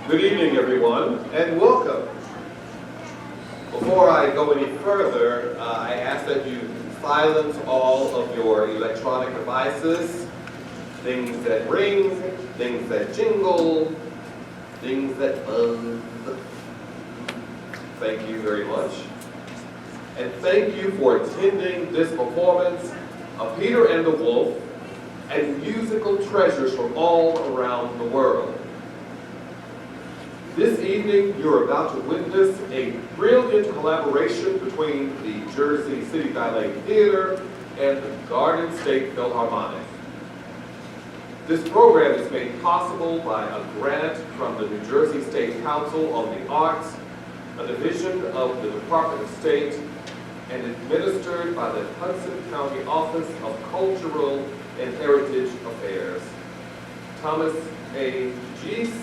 Good evening, everyone, and welcome. Before I go any further, I ask that you silence all of your electronic devices, things that ring, things that jingle, things that buzz. Thank you very much. And thank you for attending this performance of Peter and the Wolf and musical treasures from all around the world. This evening, you're about to witness a brilliant collaboration between the Jersey City Ballet Theater and the Garden State Philharmonic. This program is made possible by a grant from the New Jersey State Council on the Arts, a division of the Department of State, and administered by the Hudson County Office of Cultural and Heritage Affairs. Thomas A. Geese,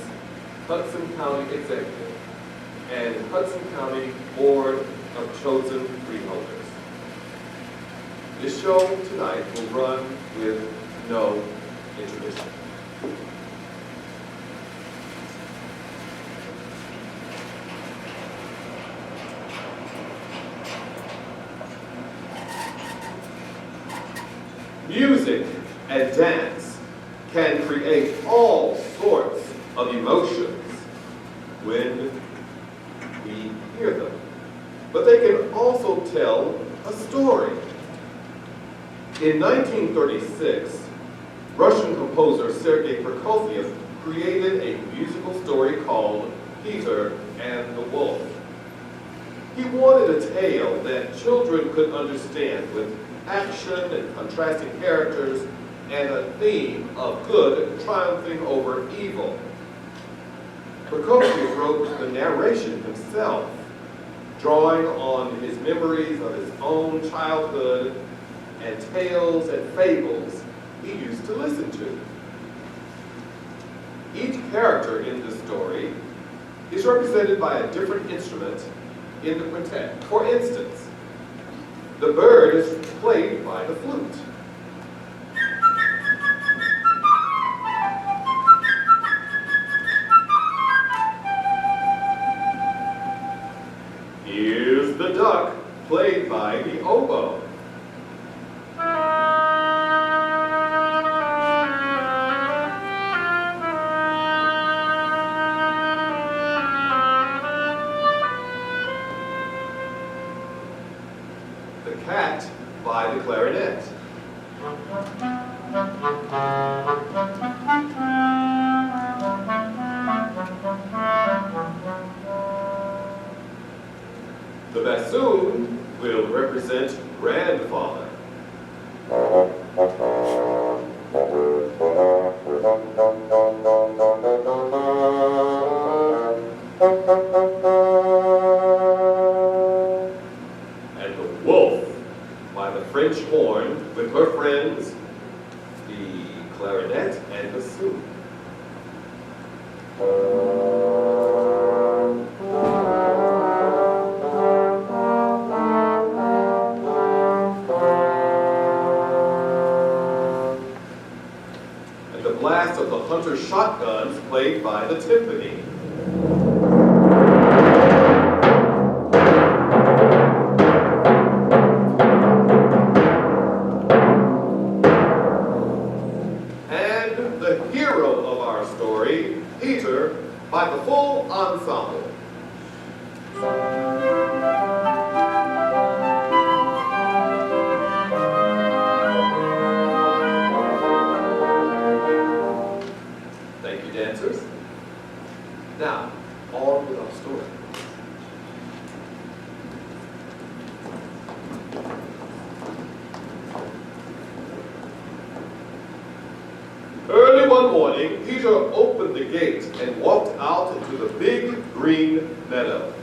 Hudson County Executive, and Hudson County Board of Chosen Freeholders. This show tonight will run with no intermission. Music and dance can create all sorts of emotions when we hear them. But they can also tell a story. In 1936, Russian composer Sergei Prokofiev created a musical story called Peter and the Wolf. He wanted a tale that children could understand with action and contrasting characters and a theme of good triumphing over evil. Prokofiev wrote the narration himself, drawing on his memories of his own childhood and tales and fables he used to listen to. Each character in the story is represented by a different instrument in the quintet. For instance, the bird is played by the flute. Here's the duck, played by the oboe. The cat by the clarinet. The bassoon will represent grandfather. And the wolf by the French horn with her friends, the clarinet and bassoon. And the blast of the hunter's shotguns played by the timpani. The hero of our story, Peter, by the full ensemble. Thank you, dancers. Now, on with our story. Early one morning, Peter opened the gate and walked out into the big green meadow.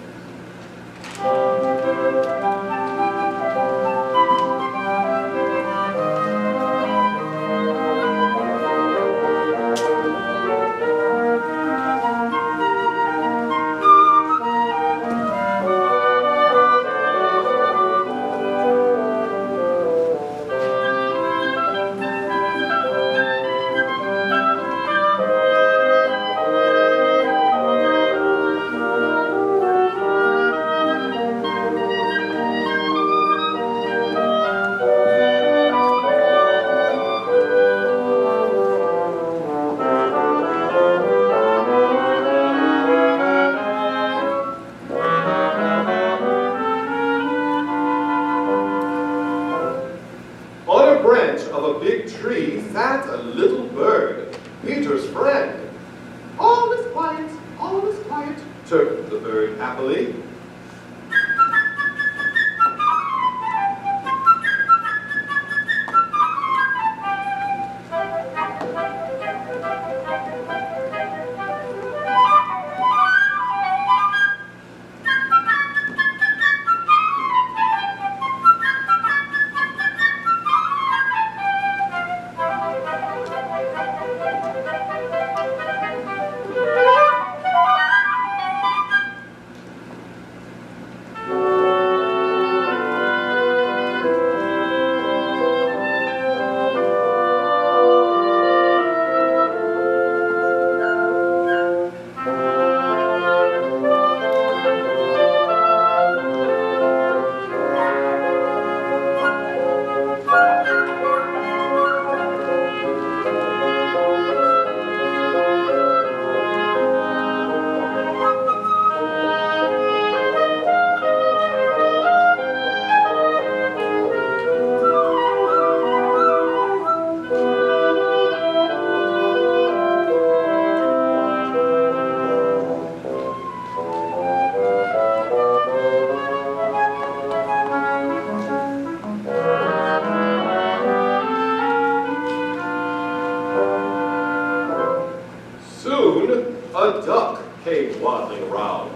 branch of a big tree sat a little bird, Peter's friend. All is quiet, chirped the bird happily. A duck came waddling around.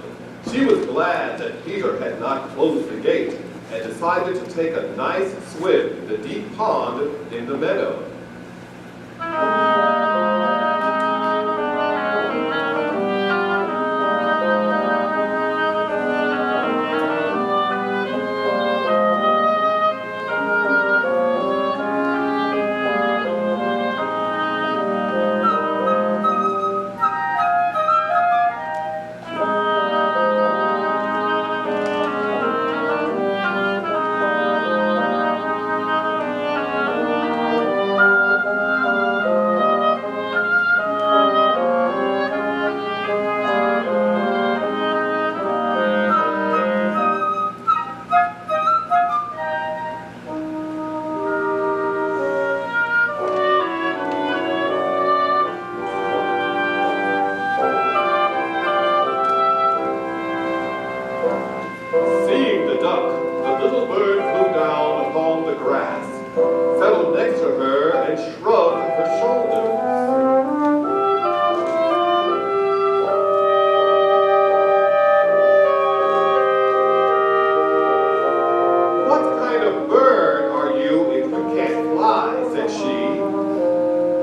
She was glad that Peter had not closed the gate and decided to take a nice swim in the deep pond in the meadow. Seeing the duck, the little bird flew down upon the grass, settled next to her, and shrugged her shoulders. "What kind of bird are you if you can't fly?" said she.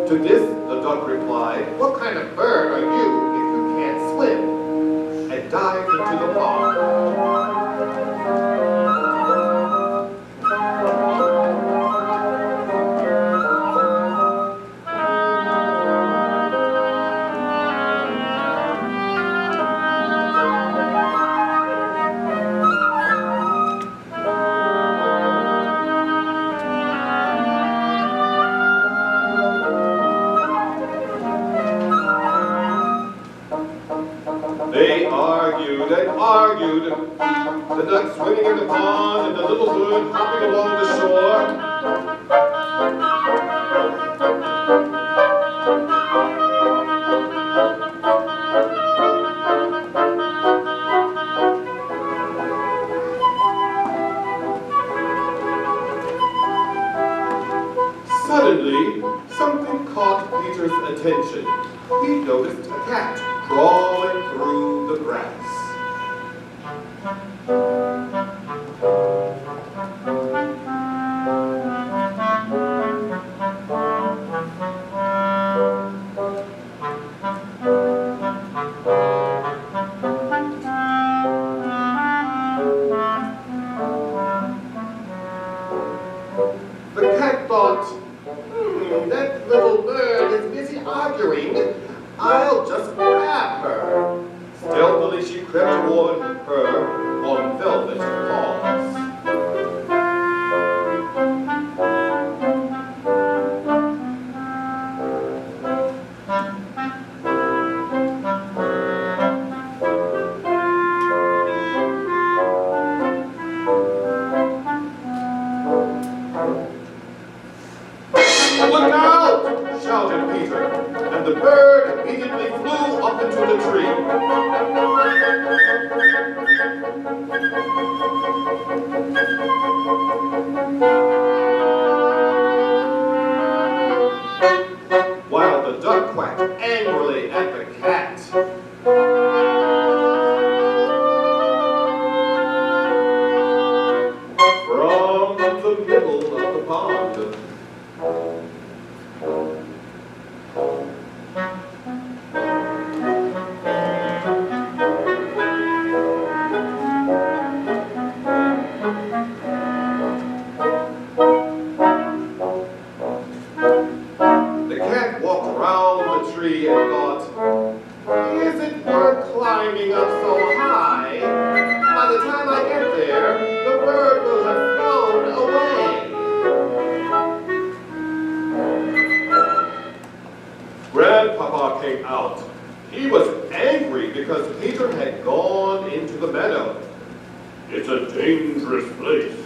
To this the duck replied, "What kind of bird are you if you can't swim?" and dived into the pond. They argued and argued, the duck swimming in the pond and the little bird hopping along the shore. Suddenly, something caught Peter's attention. He noticed a cat crawling through the grass. The cat thought, that little bird is busy arguing. I'll just grab her. Stealthily she crept toward her on velvet paws. "Look out!" shouted Peter, and the bird immediately flew up into the tree. While the duck quacked angrily at the cat. From the middle of the pond, the cat walked around the tree and thought, "Is it worth climbing up so high? By the time I get there, the bird will have flown away." Grandpapa came out. He was angry because Peter had gone into the meadow. It's a dangerous place.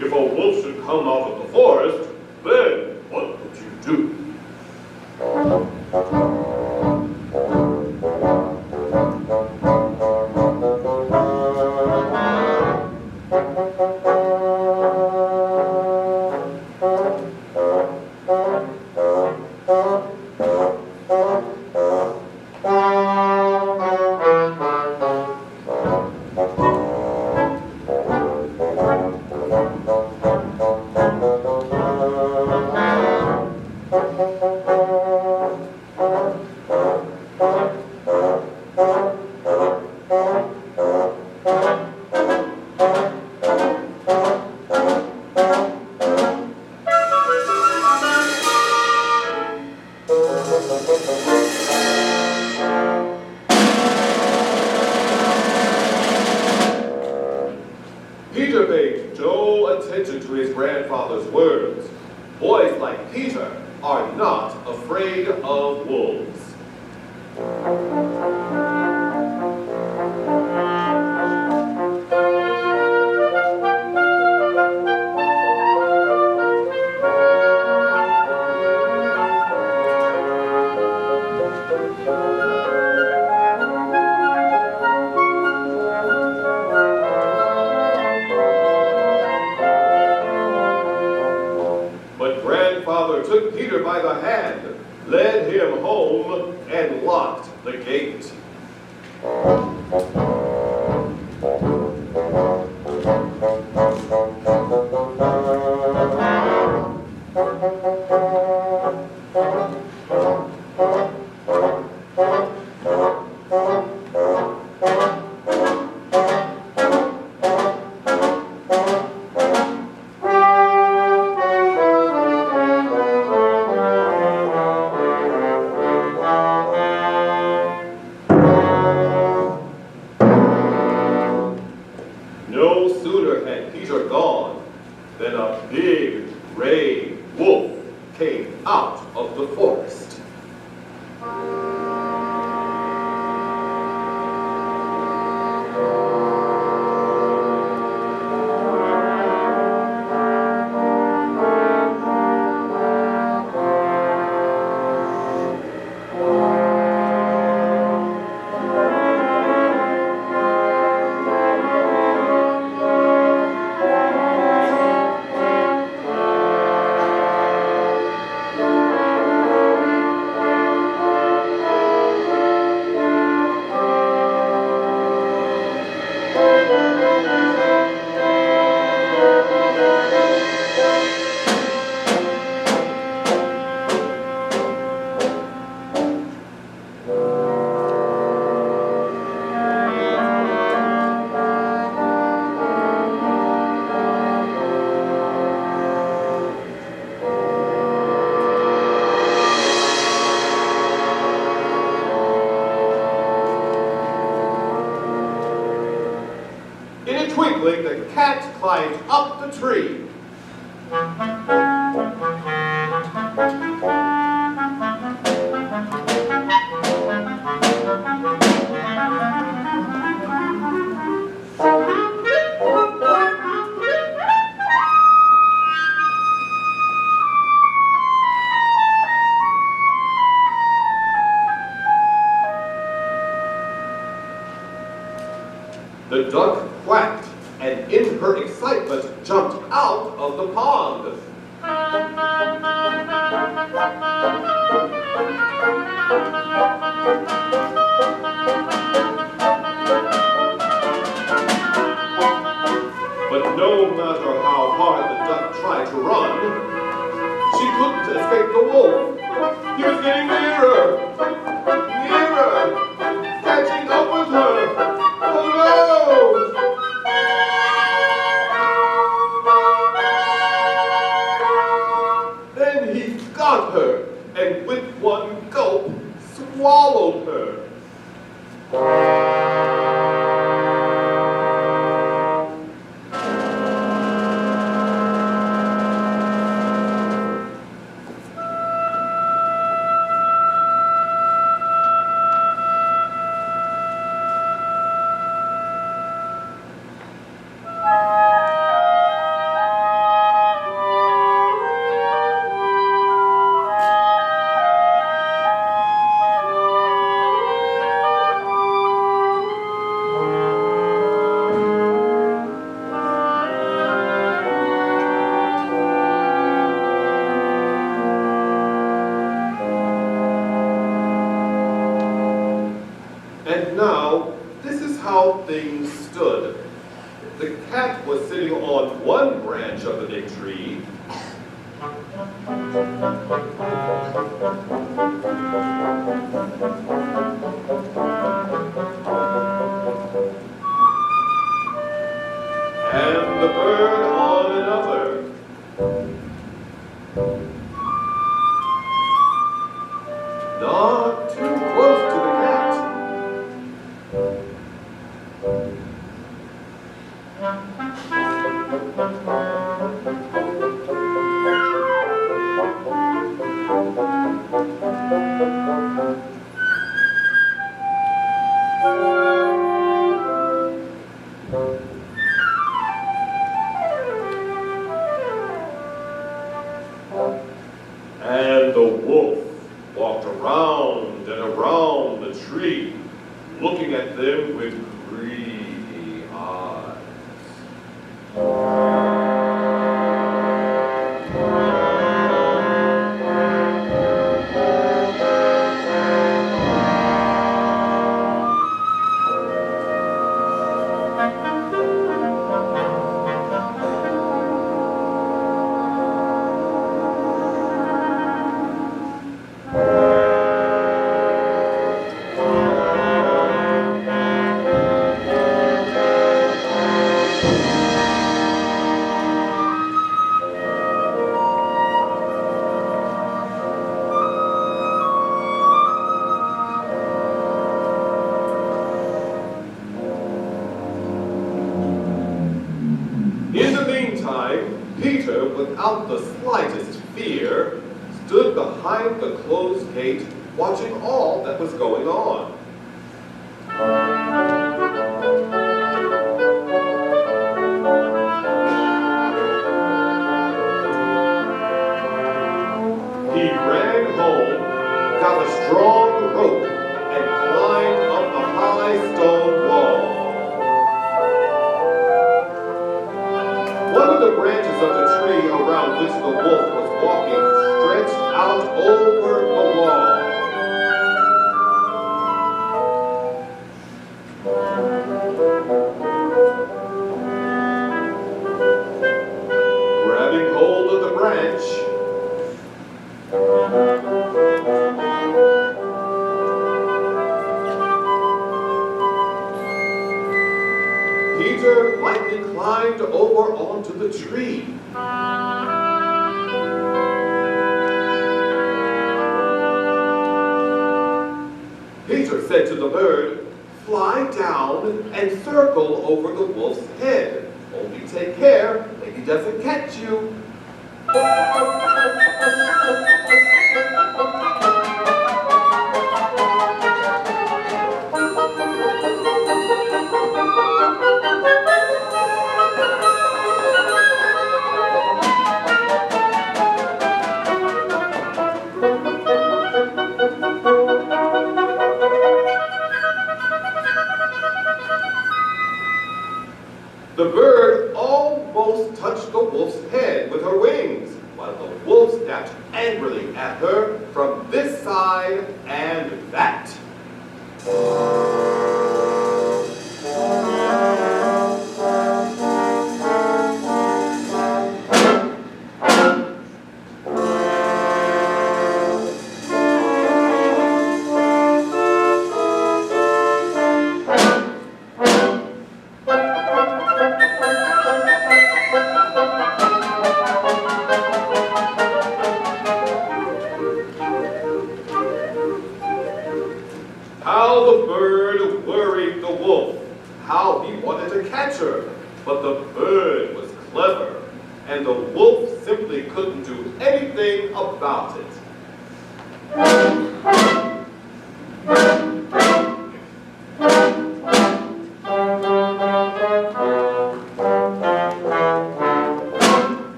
If a wolf should come out of the forest, then what would you do? Peter paid no attention to his grandfather's words. Boys like Peter are not afraid of wolves. But grandfather took Peter by the hand, led him home, and locked the gate. No sooner had Peter gone than a big gray wolf came out of the forest. In a twinkling, the cat climbed up the tree. of the pond. But no matter how hard the duck tried to run, she couldn't escape the wolf. He was getting nearer, nearer, catching up with her. Oh no! Then he got her, and with one gulp, swallowed her. And now, this is how things stood. The cat was sitting on one branch of the big tree. And the bird on another. Not too close to the cat. And the wolf walked around and around the tree, looking at them with greedy eyes. In the meantime, Peter, without the slightest fear, stood behind the closed gate, watching all that was going on. He ran home, got a strong rope, and climbed up the high stone wall. One of the branches of the tree around which the wolf was walking stretched out over the wall. Grabbing hold of the branch, Peter lightly climbed over onto the tree. Peter said to the bird, "Fly down and circle over the wolf's head. Only take care that he doesn't catch you." The bird almost touched the wolf's head. snapped angrily at her from this side and that. How the bird worried the wolf, how he wanted to catch her, but the bird was clever, and the wolf simply couldn't do anything about it.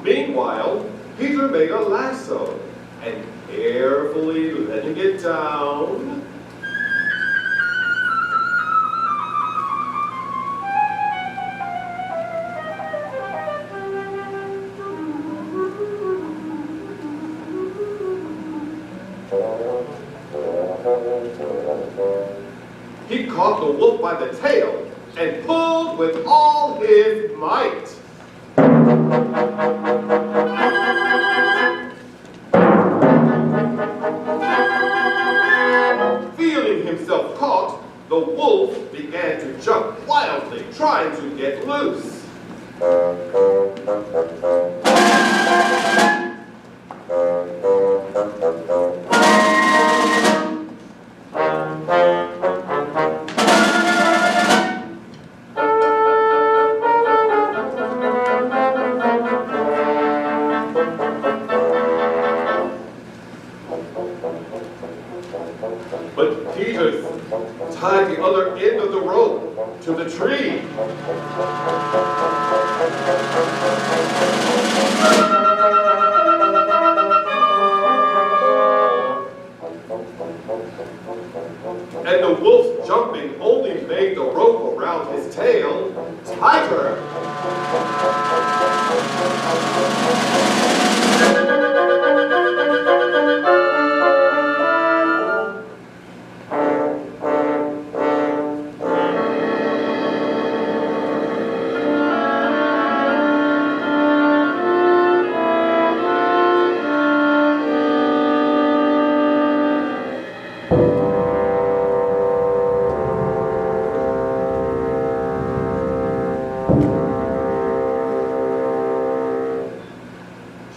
Meanwhile, Peter made a lasso, and carefully letting it down, he caught the wolf by the tail and pulled with all his might. Feeling himself caught, the wolf began to jump wildly, trying to get loose. But Peter tied the other end of the rope to the tree. And the wolf's jumping only made the rope around his tail tighter.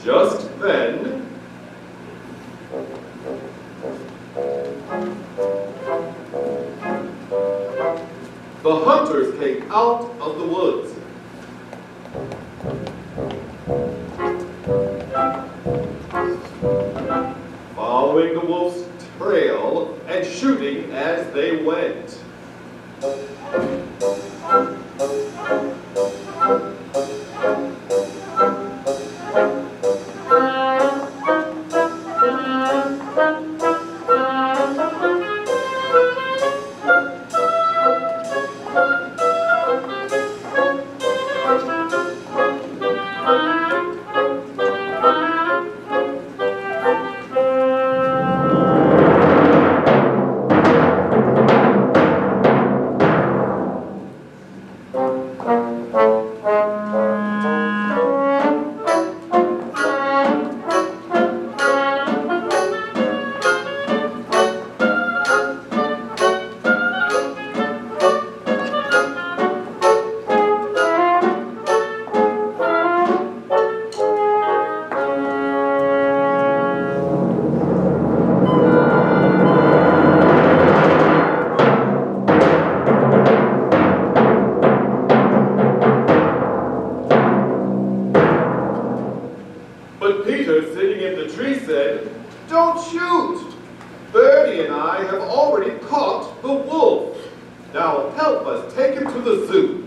Just then, the hunters came out of the woods. Following the wolf's trail and shooting as they went. But Peter, sitting in the tree, said, "Don't shoot! Birdie and I have already caught the wolf. Now help us take him to the zoo."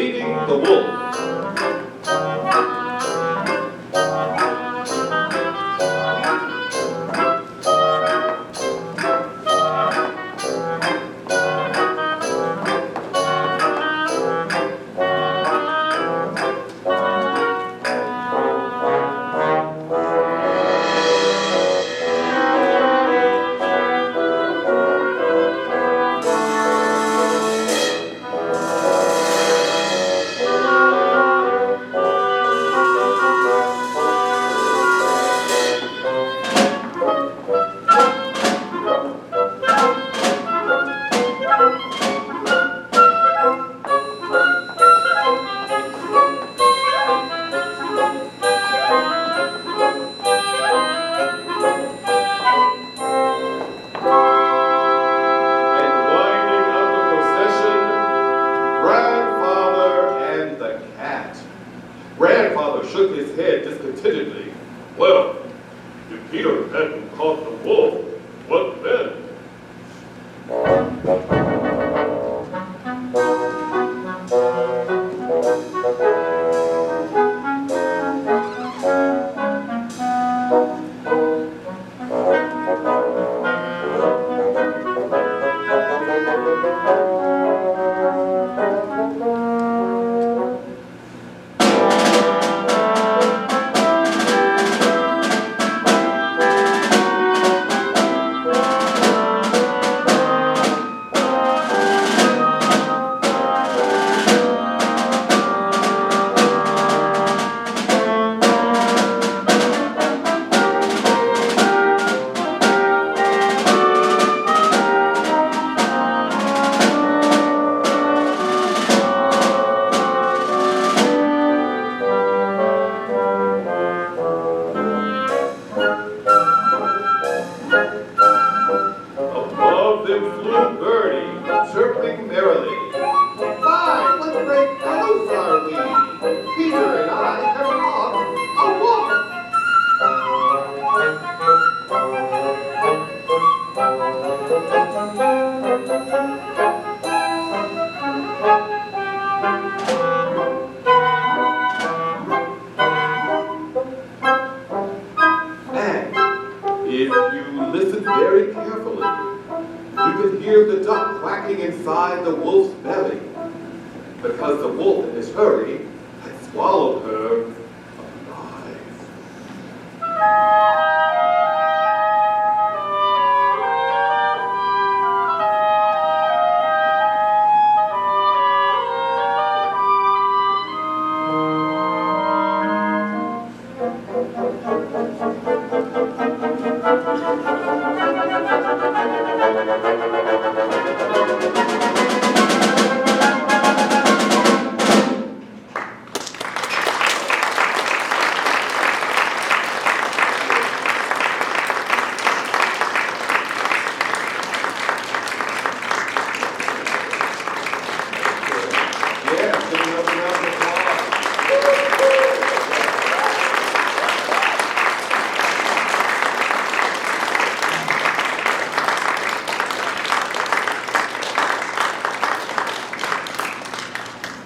Leading the Wolf. Grandfather shook his head discontentedly. Well, if Peter hadn't caught the wolf, what then? Above them flew a birdie, chirping merrily. My, what great fellows are we! Peter and I have caught a wolf! And if you listen very carefully, you can hear the duck quacking inside the wolf's belly, because the wolf in his hurry had swallowed her alive.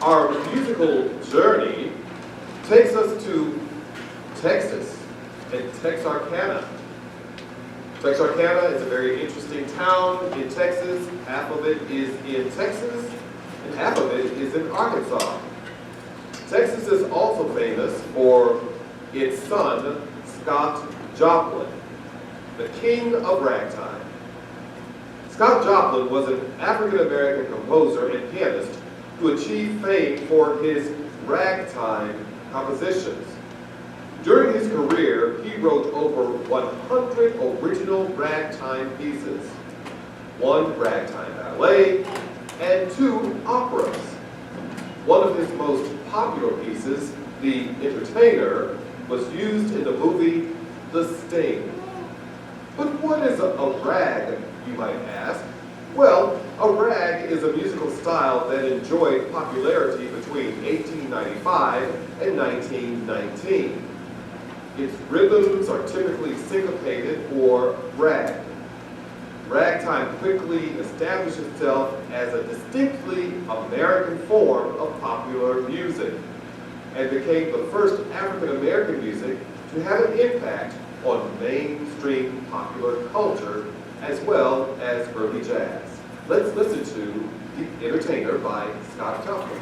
Our musical journey takes us to Texas and Texarkana. Texarkana is a very interesting town in Texas. Half of it is in Texas and half of it is in Arkansas. Texas is also famous for its son, Scott Joplin, the king of ragtime. Scott Joplin was an African-American composer and pianist who achieved fame for his ragtime compositions. During his career, he wrote over 100 original ragtime pieces, 1 ragtime ballet, and 2 operas. One of his most popular pieces, The Entertainer, was used in the movie The Sting. But what is a rag, you might ask? Well, a rag is a musical style that enjoyed popularity between 1895 and 1919. Its rhythms are typically syncopated or rag. Ragtime quickly established itself as a distinctly American form of popular music and became the first African American music to have an impact on mainstream popular culture as well as early jazz. Let's listen to The Entertainer by Scott Joplin.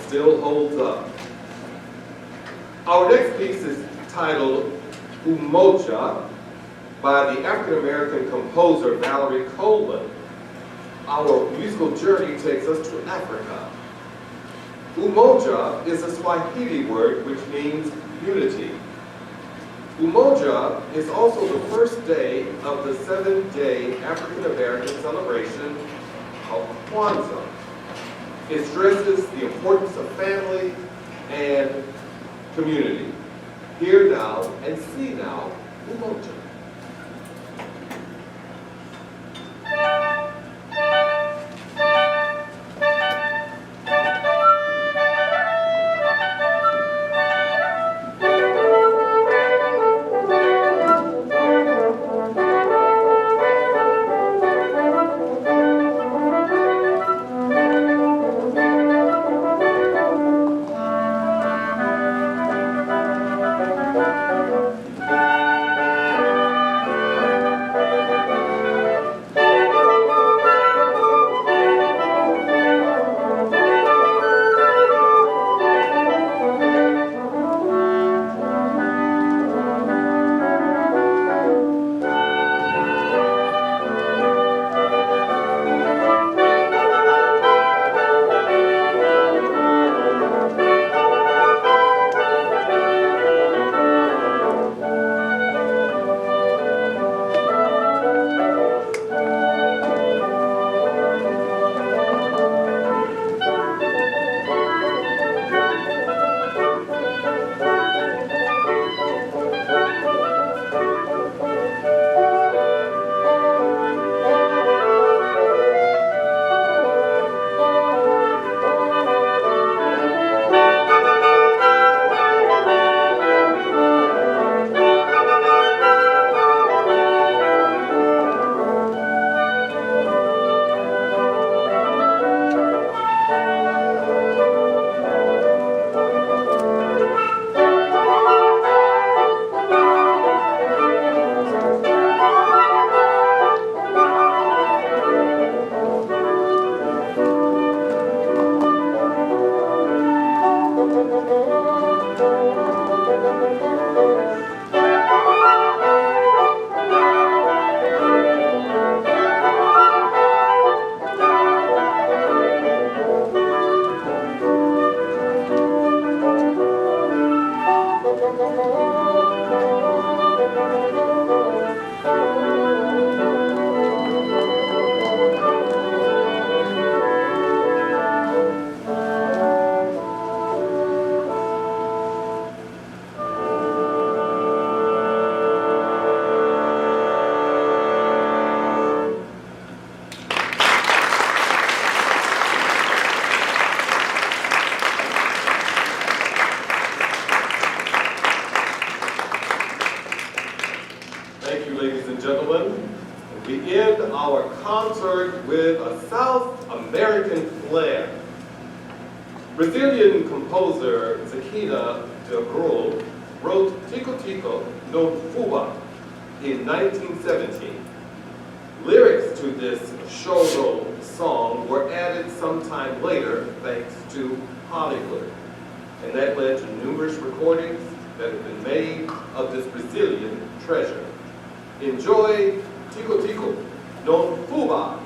Still holds up. Our next piece is titled Umoja by the African-American composer Valerie Coleman. Our musical journey takes us to Africa. Umoja is a Swahili word which means unity. Umoja is also the first day of the 7-day African-American celebration called Kwanzaa. It stresses the importance of family and community. Hear now and see now, Umoja. end our concert with a South American flair. Brazilian composer Zequina de Grul wrote Tico Tico no Fuba in 1917. Lyrics to this choro song were added sometime later thanks to Hollywood, and that led to numerous recordings that have been made of this Brazilian treasure. Enjoy Tico Tico no Fuba.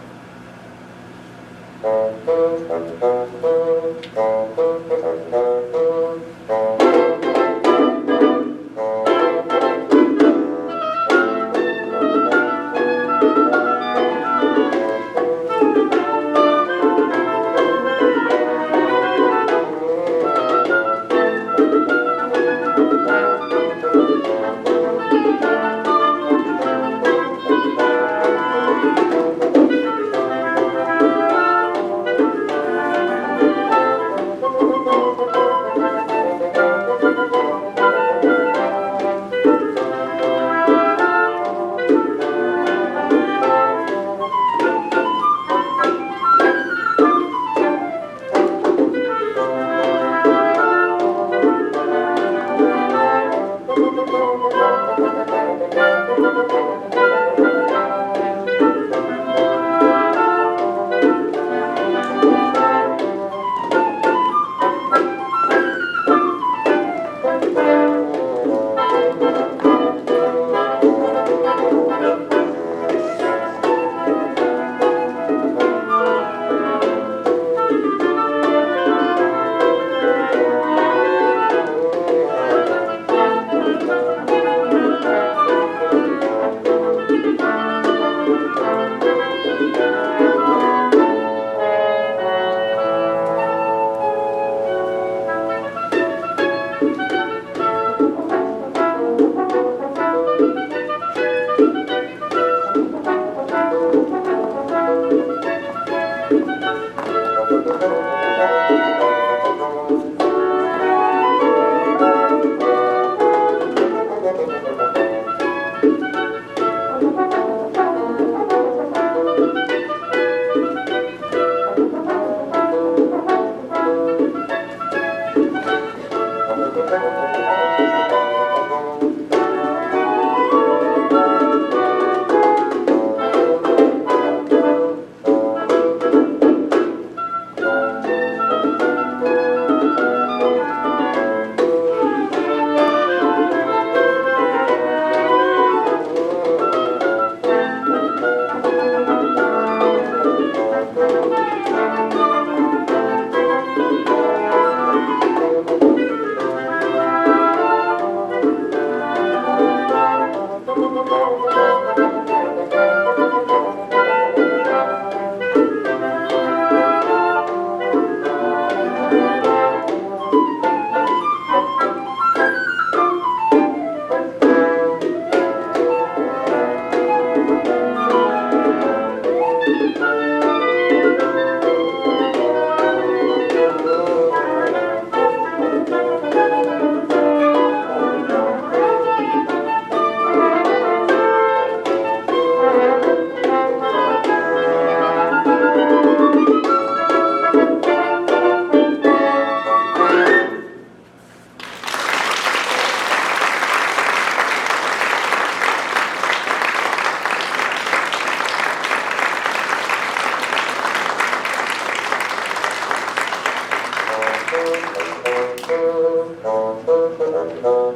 Thank you.